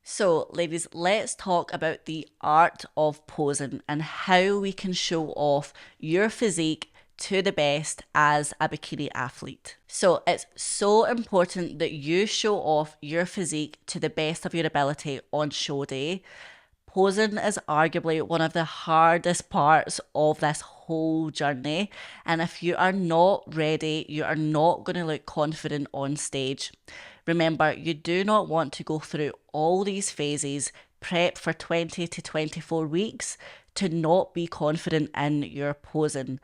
So, ladies, let's talk about the art of posing and how we can show off your physique to the best as a bikini athlete. So, it's so important that you show off your physique to the best of your ability on show day. Posing is arguably one of the hardest parts of this whole journey. And if you are not ready, you are not going to look confident on stage. Remember, you do not want to go through all these phases, prep for 20 to 24 weeks, to not be confident in your posing.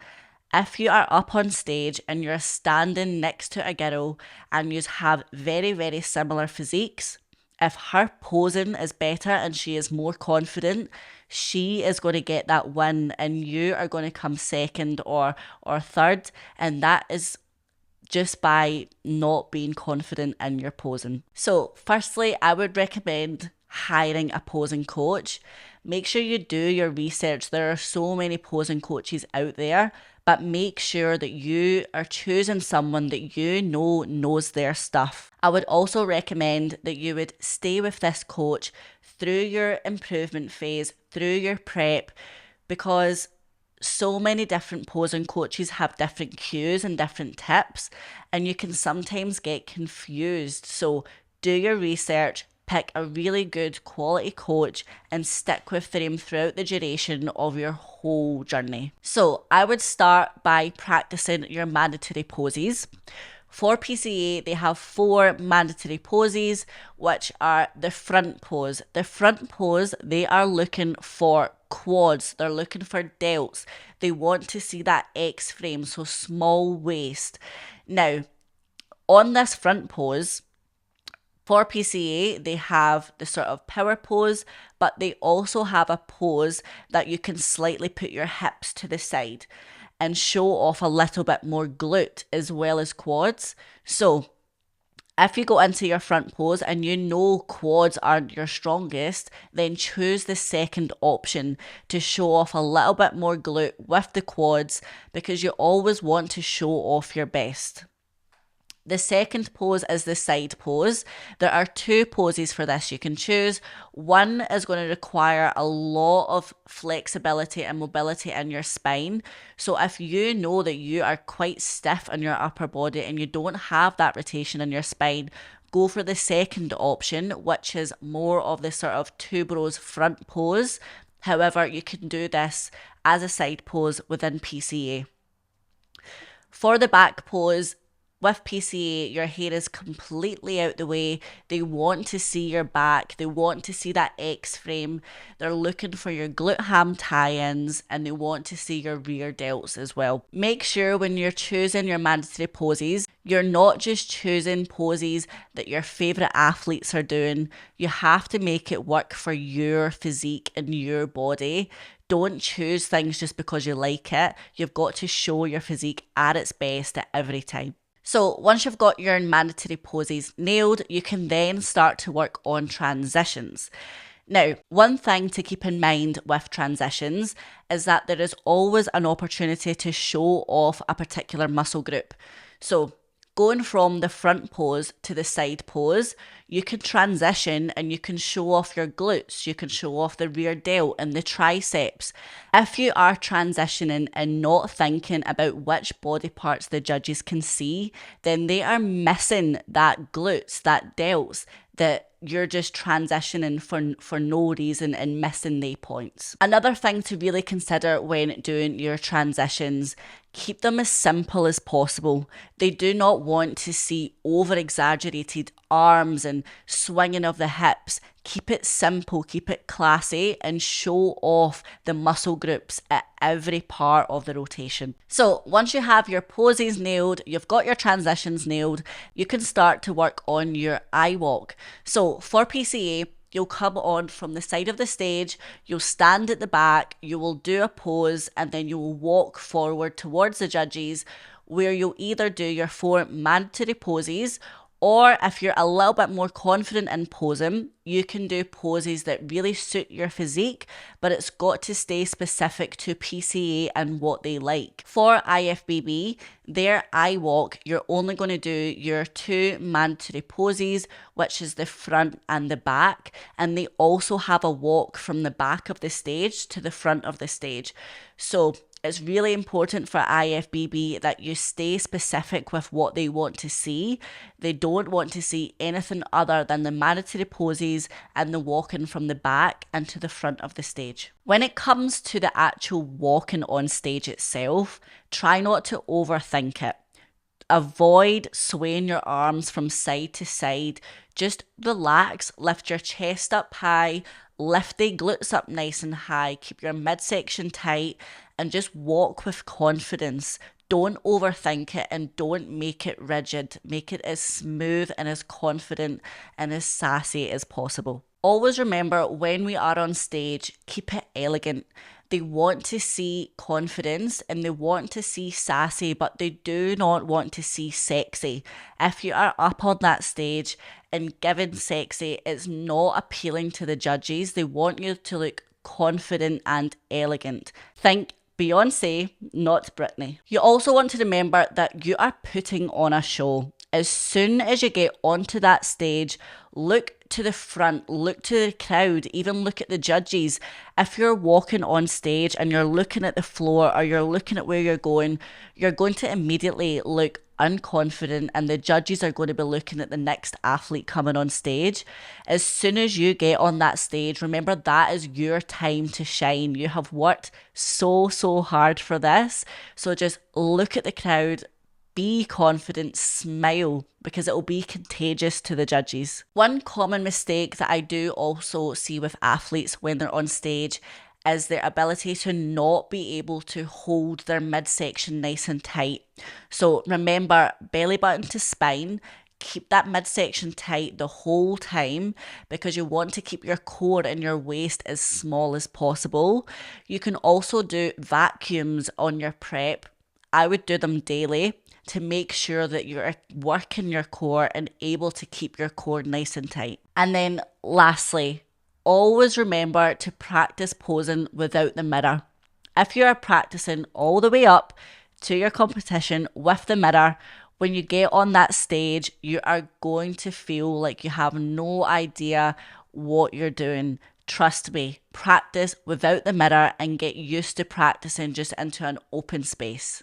If you are up on stage and you're standing next to a girl and you have very, very similar physiques, if her posing is better and she is more confident, she is going to get that win and you are going to come second or third. And that is just by not being confident in your posing. So, firstly, I would recommend hiring a posing coach. Make sure you do your research. There are so many posing coaches out there, but make sure that you are choosing someone that you know knows their stuff. I would also recommend that you would stay with this coach through your improvement phase, through your prep, because so many different posing coaches have different cues and different tips, and you can sometimes get confused. So do your research, pick a really good quality coach, and stick with them throughout the duration of your whole journey. So I would start by practicing your mandatory poses. For PCA, they have 4 mandatory poses, which are the front pose. The front pose, they are looking for quads, they're looking for delts. They want to see that X frame, so small waist. Now, on this front pose, for PCA, they have the sort of power pose, but they also have a pose that you can slightly put your hips to the side and show off a little bit more glute as well as quads. So if you go into your front pose and you know quads aren't your strongest, then choose the second option to show off a little bit more glute with the quads, because you always want to show off your best. The second pose is the side pose. There are 2 poses for this you can choose. One is going to require a lot of flexibility and mobility in your spine. So if you know that you are quite stiff in your upper body and you don't have that rotation in your spine, go for the second option, which is more of the sort of tuberose front pose. However, you can do this as a side pose within PCA. For the back pose, with PCA, your hair is completely out the way. They want to see your back. They want to see that X frame. They're looking for your glute ham tie-ins, and they want to see your rear delts as well. Make sure when you're choosing your mandatory poses, you're not just choosing poses that your favourite athletes are doing. You have to make it work for your physique and your body. Don't choose things just because you like it. You've got to show your physique at its best at every time. So once you've got your mandatory poses nailed, you can then start to work on transitions. Now, one thing to keep in mind with transitions is that there is always an opportunity to show off a particular muscle group. So going from the front pose to the side pose, you can transition and you can show off your glutes, you can show off the rear delt and the triceps. If you are transitioning and not thinking about which body parts the judges can see, then they are missing that glutes, that delts, that you're just transitioning for no reason and missing the points. Another thing to really consider when doing your transitions, keep them as simple as possible. They do not want to see over exaggerated arms and swinging of the hips. Keep it simple, keep it classy, and show off the muscle groups at every part of the rotation. So once you have your poses nailed, you've got your transitions nailed, you can start to work on your eye walk. So for PCA, you'll come on from the side of the stage, you'll stand at the back, you will do a pose, and then you will walk forward towards the judges, where you'll either do your 4 mandatory poses, Or if you're a little bit more confident in posing, you can do poses that really suit your physique, but it's got to stay specific to PCA and what they like. For IFBB, their I walk, you're only going to do your two mandatory poses, which is the front and the back, and they also have a walk from the back of the stage to the front of the stage. So it's really important for IFBB that you stay specific with what they want to see. They don't want to see anything other than the mandatory poses and the walking from the back and to the front of the stage. When it comes to the actual walking on stage itself, try not to overthink it. Avoid swaying your arms from side to side. Just relax, lift your chest up high, lift the glutes up nice and high, keep your midsection tight, and just walk with confidence. Don't overthink it and don't make it rigid. Make it as smooth and as confident and as sassy as possible. Always remember, when we are on stage, keep it elegant. They want to see confidence and they want to see sassy, but they do not want to see sexy. If you are up on that stage and given sexy, it's not appealing to the judges. They want you to look confident and elegant. Think Beyonce, not Britney. You also want to remember that you are putting on a show. As soon as you get onto that stage, look to the front, look to the crowd, even look at the judges. If you're walking on stage and you're looking at the floor or you're looking at where you're going to immediately look unconfident, and the judges are going to be looking at the next athlete coming on stage. As soon as you get on that stage, remember that is your time to shine. You have worked so hard for this. So just look at the crowd, be confident, smile, because it will be contagious to the judges. One common mistake that I do also see with athletes when they're on stage is their ability to not be able to hold their midsection nice and tight. So remember, belly button to spine, keep that midsection tight the whole time because you want to keep your core and your waist as small as possible. You can also do vacuums on your prep. I would do them daily to make sure that you're working your core and able to keep your core nice and tight. And then lastly, always remember to practice posing without the mirror. If you are practicing all the way up to your competition with the mirror, when you get on that stage, you are going to feel like you have no idea what you're doing. Trust me, practice without the mirror and get used to practicing just into an open space.